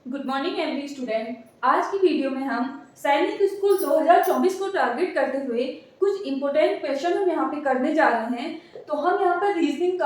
Good morning every student. आज की video में हम सैनिक स्कूल 2024 को टारगेट करते हुए कुछ इम्पोर्टेंट क्वेश्चन हम यहाँ पे करने जा रहे हैं। तो हम यहाँ पर रीजनिंग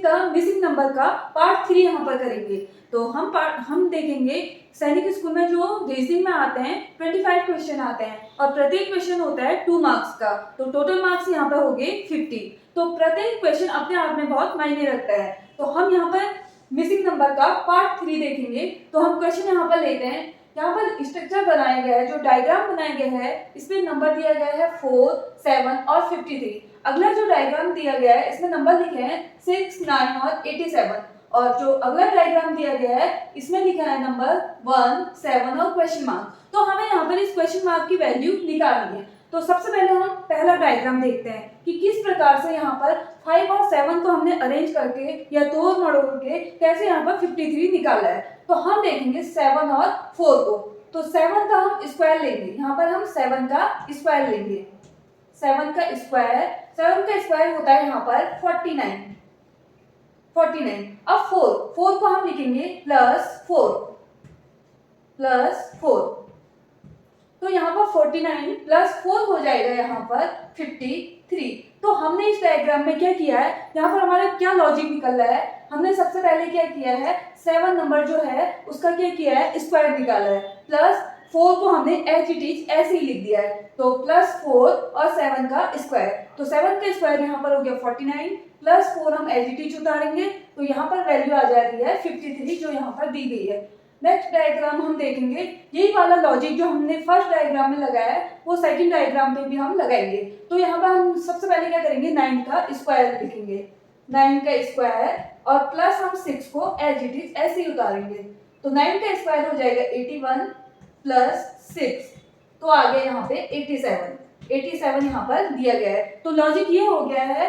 का मिसिंग नंबर का पार्ट 3 यहाँ पर करेंगे। तो हम देखेंगे सैनिक स्कूल में जो रीजनिंग में आते हैं 25 क्वेश्चन आते हैं और प्रत्येक क्वेश्चन होता है 2 मार्क्स का। तो टोटल मार्क्स यहाँ पर हो गए 50। तो प्रत्येक क्वेश्चन अपने आप में बहुत मायने रखता है। तो हम यहाँ पर मिसिंग नंबर का पार्ट 3 देखेंगे। तो हम क्वेश्चन यहाँ पर लेते हैं। यहाँ पर स्ट्रक्चर बनाया गया है, जो डायग्राम बनाया गया है, इसमें नंबर दिया गया है 4, 7 और 53। अगला जो डायग्राम दिया गया है इसमें नंबर लिखे हैं 6, 9 और 87। और जो अगला डायग्राम दिया गया है इसमें लिखा है नंबर 1, 7 और क्वेश्चन मार्क। तो हमें यहाँ पर इस क्वेश्चन मार्क की वैल्यू निकालनी है। तो सबसे पहले हम पहला डायग्राम देखते हैं कि किस प्रकार से यहाँ पर 5 और 7 को हमने अरेंज करके या तोड़ मरोड़ के कैसे यहाँ पर 53 निकाला है। तो हम देखेंगे 7 और 4 को। तो 7 का हम स्क्वायर लेंगे, यहाँ पर हम 7 का स्क्वायर लेंगे। 7 का स्क्वायर होता है यहाँ पर 49। अब 4 को हम लिखेंगे +4। तो यहाँ पर 49 + 4 हो जाएगा यहाँ पर 53। तो हमने इस डायग्राम में क्या किया है, यहाँ पर हमारा क्या लॉजिक निकल रहा है। हमने सबसे पहले क्या किया है, 7 नंबर जो है उसका क्या किया है, स्क्वायर निकाला है। +4 को हमने एज इट इज ऐसे ही लिख दिया है। तो +4 और 7 का स्क्वायर। तो 7 का स्क्वायर यहाँ पर हो गया 49 +4 हम एज इट इज उतारेंगे। तो यहाँ पर वैल्यू आ जा रही है 53 जो यहाँ पर दी गई है। नेक्स्ट डायग्राम हम देखेंगे, यही वाला लॉजिक जो हमने फर्स्ट डायग्राम में लगाया है वो सेकंड डायग्राम पे भी हम लगाएंगे। तो यहाँ पर हम सबसे पहले क्या करेंगे, 9 का स्क्वायर लिखेंगे। 9 का स्क्वायर और प्लस हम 6 को एज इट इज ऐसे ही उतारेंगे। तो 9 का स्क्वायर हो जाएगा 81 + 6। तो आ गया यहाँ पे 87 यहाँ पर दिया गया है। तो लॉजिक ये हो गया है,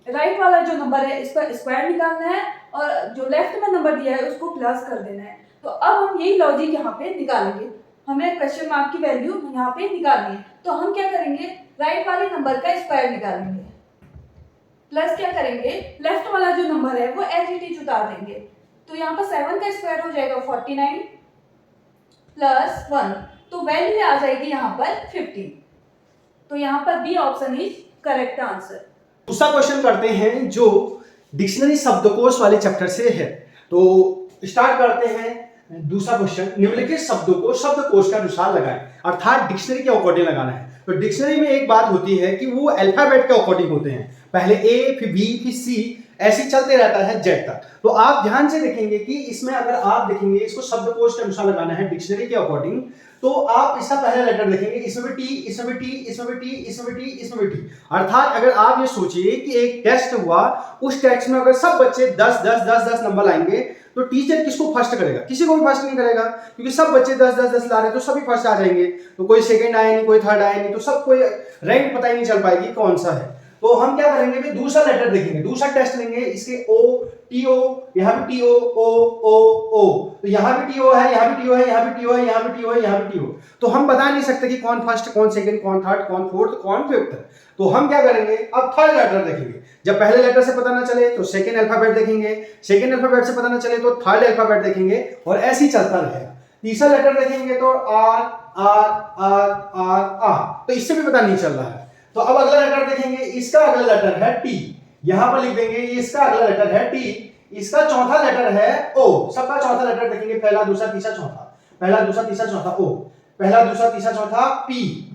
राइट वाला जो नंबर है इसका स्क्वायर निकालना है और जो लेफ्ट में नंबर दिया है उसको प्लस कर देना है। तो अब हम यही लॉजिक यहाँ पे निकालेंगे। हमें क्वेश्चन मार्क की वैल्यू यहाँ पे निकालनी है। तो हम क्या करेंगे, राइट वाले नंबर का स्क्वायर निकालेंगे, प्लस क्या करेंगे, लेफ्ट वाला जो नंबर है वो एज इट इज उतार देंगे। तो यहाँ पर 7 का स्क्वायर हो जाएगा 49 + 1। तो वैल्यू आ जाएगी यहाँ पर 50। तो यहाँ पर B option is correct answer. दूसरा क्वेश्चन करते हैं जो डिक्शनरी शब्दकोश वाले चैप्टर से है। तो स्टार्ट करते हैं दूसरा क्वेश्चन। निम्नलिखित शब्दों को शब्दकोश के अनुसार लगाएं, अर्थात डिक्शनरी के अकॉर्डिंग लगाना है। तो डिक्शनरी में एक बात होती है कि वो अल्फाबेट के अकॉर्डिंग होते हैं, पहले ए फिर बी फिर सी, ऐसे चलते रहता है जेड तक। तो आप ध्यान से देखेंगे कि इसमें अगर आप देखेंगे इसको शब्दकोश के अनुसार लगाना है डिक्शनरी के अकॉर्डिंग, तो आप इसका पहला लेटर लिखेंगे, इसमें भी टी, इसमें भी टी, इसमें भी टी, इसमें भी टी, इसमें भी टी। अर्थात अगर आप ये सोचिए कि एक टेस्ट हुआ, उस टेस्ट में अगर सब बच्चे 10 नंबर लाएंगे तो टीचर किसको फर्स्ट करेगा, किसी को भी फर्स्ट नहीं करेगा, क्योंकि सब बच्चे 10 ला रहे हैं तो सभी फर्स्ट आ जाएंगे। तो कोई सेकंड आया नहीं, कोई थर्ड आया नहीं, तो सब कोई रैंक पता ही नहीं चल पाएगी कौन सा है। तो हम क्या करेंगे, भी दूसरा लेटर देखेंगे, दूसरा टेस्ट लेंगे। इसके ओ, टी ओ, यहाँ भी टी ओ, ओ। तो यहाँ भी टी ओ है, यहाँ भी टी ओ है, यहाँ भी टी ओ है, यहाँ भी टी ओ है, यहाँ भी टी ओ। तो हम बता नहीं सकते कि कौन फर्स्ट, कौन सेकंड, कौन थर्ड, कौन फोर्थ, कौन फिफ्थ। तो हम क्या करेंगे, अब थर्ड लेटर देखेंगे। जब पहले लेटर से पता ना चले तो सेकंड अल्फाबेट देखेंगे, सेकंड अल्फाबेट से पता ना चले तो थर्ड अल्फाबेट देखेंगे, और ऐसे ही चलता रहेगा। तीसरा लेटर देखेंगे तो R R R R R, तो इससे भी पता नहीं चल रहा है। तो अब अगला लेटर देखेंगे, इसका अगला लेटर है टी, यहां पर लिख देंगे इसका अगला लेटर है टी, इसका चौथा लेटर है ओ। सबका चौथा लेटर देखेंगे, पहला दूसरा तीसरा चौथा, पहला दूसरा तीसरा चौथा ओ, पहला दूसरा तीसरा चौथा पी,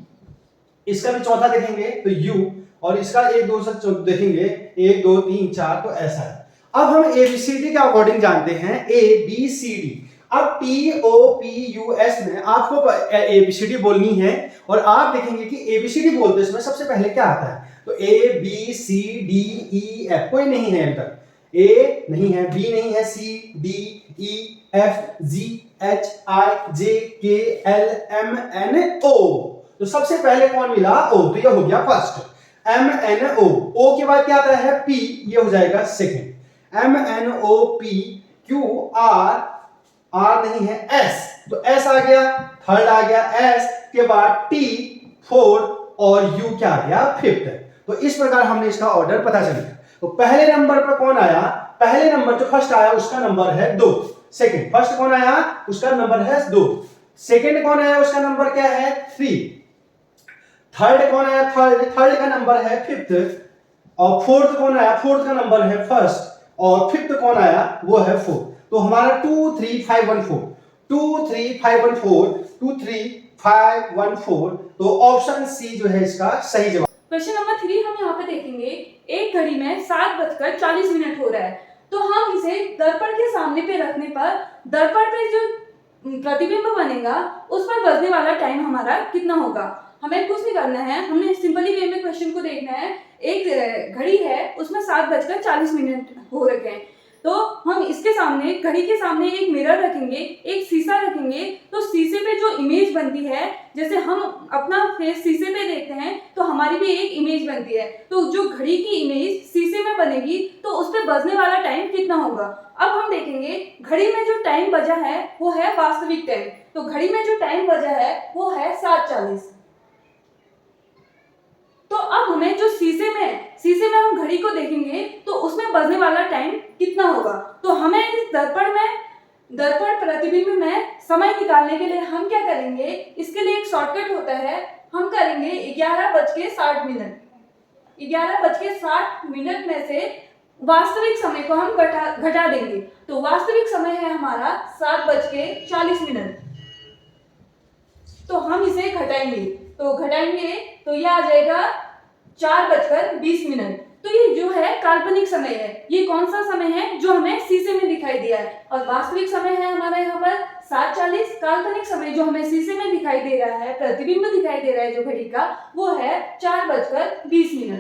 इसका भी चौथा देखेंगे तो यू, और इसका 1 2 से देखेंगे 1 2 3 4, तो ऐसा है। अब हम एबीसीडी के अकॉर्डिंग जानते हैं, ए बी सी डी। अब T O P U S में आपको एबीसीडी बोलनी है, और आप देखेंगे कि एबीसीडी बोलते इसमें सबसे पहले क्या आता है, तो A B C D E F, कोई नहीं है अभी तक, ए नहीं है, बी नहीं है, C D E F G H I J K L M N ओ। तो सबसे पहले कौन मिला, ओ, तो ये हो गया फर्स्ट, एम एन ओ के बाद क्या आता है पी, ये हो जाएगा second, M N O P Q R, R नहीं है, एस, तो एस आ गया, थर्ड आ गया एस के बाद टी फोर्थ, और यू क्या आ गया फिफ्थ। तो इस प्रकार हमने इसका ऑर्डर पता चल गया। तो पहले नंबर पर कौन आया, पहले नंबर जो फर्स्ट आया उसका नंबर है 2, सेकंड, फर्स्ट कौन आया उसका नंबर है 2, सेकंड कौन आया उसका नंबर क्या है 3, थर्ड कौन आया थर्ड का नंबर है 5th, और फोर्थ कौन आया फोर्थ का नंबर है 1st, और 5th कौन आया वो है 4। तो हमारा 2 3 5 1 4, 2 3 5 1 4, 2 3 5 1 4, तो ऑप्शन सी जो है इसका सही जवाब। क्वेश्चन नंबर 3 हम यहाँ पे देखेंगे, एक घड़ी में 7:40 हो रहा है, तो हम इसे दर्पण के सामने पे रखने पर दर्पण पे जो प्रतिबिंब बनेगा उस पर बजने वाला टाइम हमारा कितना होगा। हमें कुछ नहीं करना है, हमने सिंपली वे में क्वेश्चन को देखना है। एक घड़ी है उसमें 7:40 हो रखे हैं, तो हम इसके सामने घड़ी के सामने एक मिरर रखेंगे, एक शीशा रखेंगे, तो शीशे पे जो इमेज बनती है, जैसे हम अपना फेस शीशे पे देखते हैं तो हमारी भी एक इमेज बनती है, तो जो घड़ी की इमेज शीशे में बनेगी तो उस पे बजने वाला टाइम कितना होगा। अब हम देखेंगे घड़ी में जो टाइम बजा है वो है वास्तविक टाइम, तो घड़ी में जो टाइम बजा है वो है 7:40। तो अब हमें जो शीशे में हम घड़ी को देखेंगे तो उसमें बजने वाला टाइम कितना होगा। तो हमें इस दर्पण प्रतिबिंब में समय निकालने के लिए हम क्या करेंगे, इसके लिए एक शॉर्टकट होता है, हम करेंगे 11:60। 11:60 में से वास्तविक समय को हम घटा देंगे, तो वास्तविक समय है हमारा 7:40। तो हम इसे घटाएंगे, तो यह आ जाएगा 4:20। तो ये जो है काल्पनिक समय है, ये कौन सा समय है जो हमें शीशे में दिखाई दिया है, और वास्तविक समय है हमारा यहाँ पर 7:40। काल्पनिक समय जो हमें शीशे में दिखाई दे रहा है, प्रतिबिंब दिखाई दे रहा है जो घड़ी का, वो है 4:20।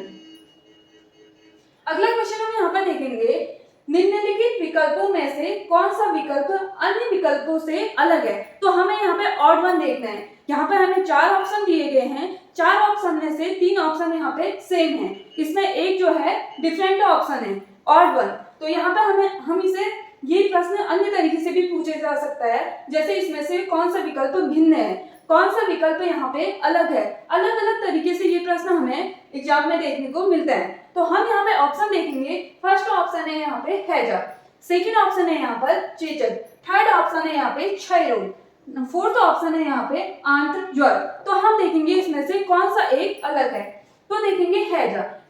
अगला क्वेश्चन हम यहाँ पर देखेंगे, निम्नलिखित विकल्पों में से कौन सा विकल्प अन्य विकल्पों से अलग है। तो हमें यहाँ पे ऑड वन देखना है। यहाँ पे हमें 4 ऑप्शन दिए गए हैं, 4 ऑप्शन में से 3 ऑप्शन यहाँ पे सेम है, इसमें एक जो है डिफरेंट ऑप्शन है ऑड वन। तो यहाँ पे हम इसे ये प्रश्न अन्य तरीके से भी पूछा जा सकता है, जैसे इसमें से कौन सा विकल्प भिन्न है, कौन सा विकल्प यहाँ पे अलग है। अलग अलग तरीके से ये प्रश्न हमें एग्जाम में देखने को मिलता है। तो हम यहाँ पे ऑप्शन देखेंगे, फर्स्ट ऑप्शन है यहाँ पे हैजा, सेकंड ऑप्शन है यहाँ पर चेचक, थर्ड ऑप्शन है यहाँ पे क्षय रोग, फोर्थ ऑप्शन है यहाँ पे आंत्र ज्वर। तो हम देखेंगे इसमें से कौन सा एक अलग है। तो देखेंगे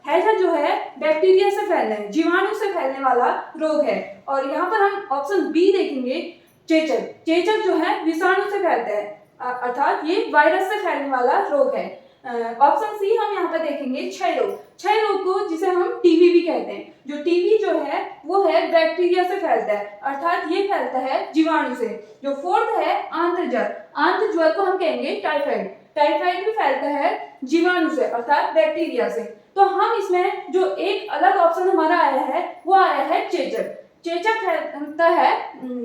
हैजा जो है बैक्टीरिया से फैलने, जीवाणु से फैलने वाला रोग है। और यहाँ पर हम ऑप्शन बी देखेंगे चेचक जो है विषाणु से फैलता है, अर्थात ये वायरस से फैलने वाला रोग है। ऑप्शन सी हम यहाँ पर देखेंगे क्षय रोग को जिसे हम टीबी भी कहते हैं। जो टीबी जो है वो है बैक्टीरिया से फैलता है, अर्थात ये फैलता है जीवाणु से। जो फोर्थ है आंत्र ज्वर को हम कहेंगे टाइफाइड भी फैलता है जीवाणु से, अर्थात बैक्टीरिया से। तो हम इसमें जो एक अलग ऑप्शन हमारा आया है वो आया है चेचक फैलता है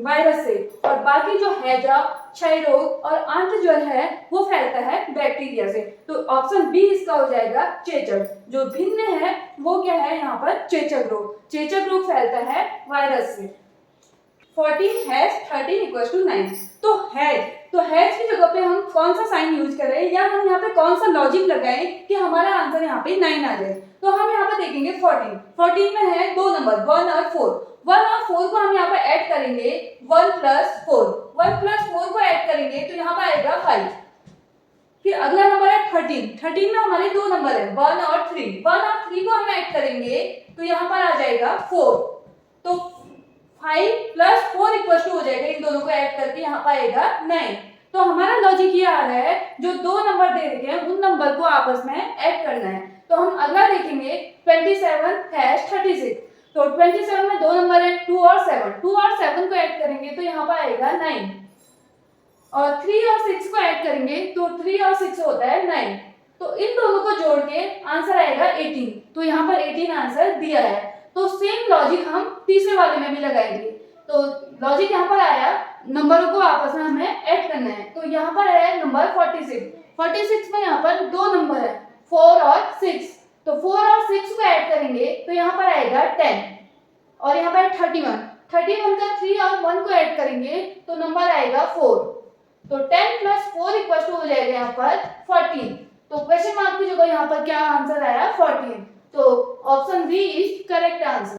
वायरस से, और बाकी जो हैजा, क्षय रोग और आंत्र ज्वर है वो फैलता है बैक्टीरिया से। तो ऑप्शन बी इसका हो जाएगा चेचक। जो भिन्न है वो क्या है यहाँ पर चेचक रोग फैलता है वायरस से। 14 हैश 13 इक्वल टू 9। तो हैश की जगह पे हम कौन सा साइन यूज करें, या हम यहाँ पे कौन सा लॉजिक लगाएं कि हमारा आंसर यहाँ पे 9 आ जाए। तो हम यहाँ पे देखेंगे 14 में है 2 नंबर 1 और 4। 1 और 4 को हम यहाँ पे ऐड करेंगे, 1 + 4 को ऐड करेंगे तो यहाँ पे आएगा 5। फिर अगला नंबर है 13 में हमारे 2 नंबर है 1 और 3 को हम ऐड करेंगे तो यहाँ पर आ जाएगा 4। तो 5 + 4 = हो जाएगा, इन दोनों को ऐड करके यहाँ पर आएगा 9। तो हमारा लॉजिक ये आ रहा है, जो 2 नंबर दे रखे हैं उन नंबर को आपस में ऐड करना है। तो हम अगला देखेंगे 27 36। तो 27 में 2 नंबर है 2 और 7 को ऐड करेंगे तो यहाँ पर आएगा 9, और 3 और 6 को ऐड करेंगे तो 3 और 6 होता है 9। तो इन दोनों को जोड़ के आंसर आएगा 18। तो यहाँ पर 18 आंसर दिया है। तो सेम लॉजिक हम तीसरे वाले में भी लगाएंगे। तो लॉजिक यहाँ पर आया, नंबरों को आपस में हमें ऐड करना है। तो यहाँ पर है नंबर 46 में यहाँ पर 2 नंबर है 4 और 6। तो 4 और 6 को ऐड करेंगे तो यहाँ पर आएगा 10, और यहाँ पर 31 का 3 और 1 को ऐड करेंगे तो नंबर आएगा 4। तो 10 + 4 = हो जाएगा यहाँ पर 14। तो क्वेश्चन मार्क की जगह यहाँ पर क्या आंसर आया 14। तो option B is correct answer.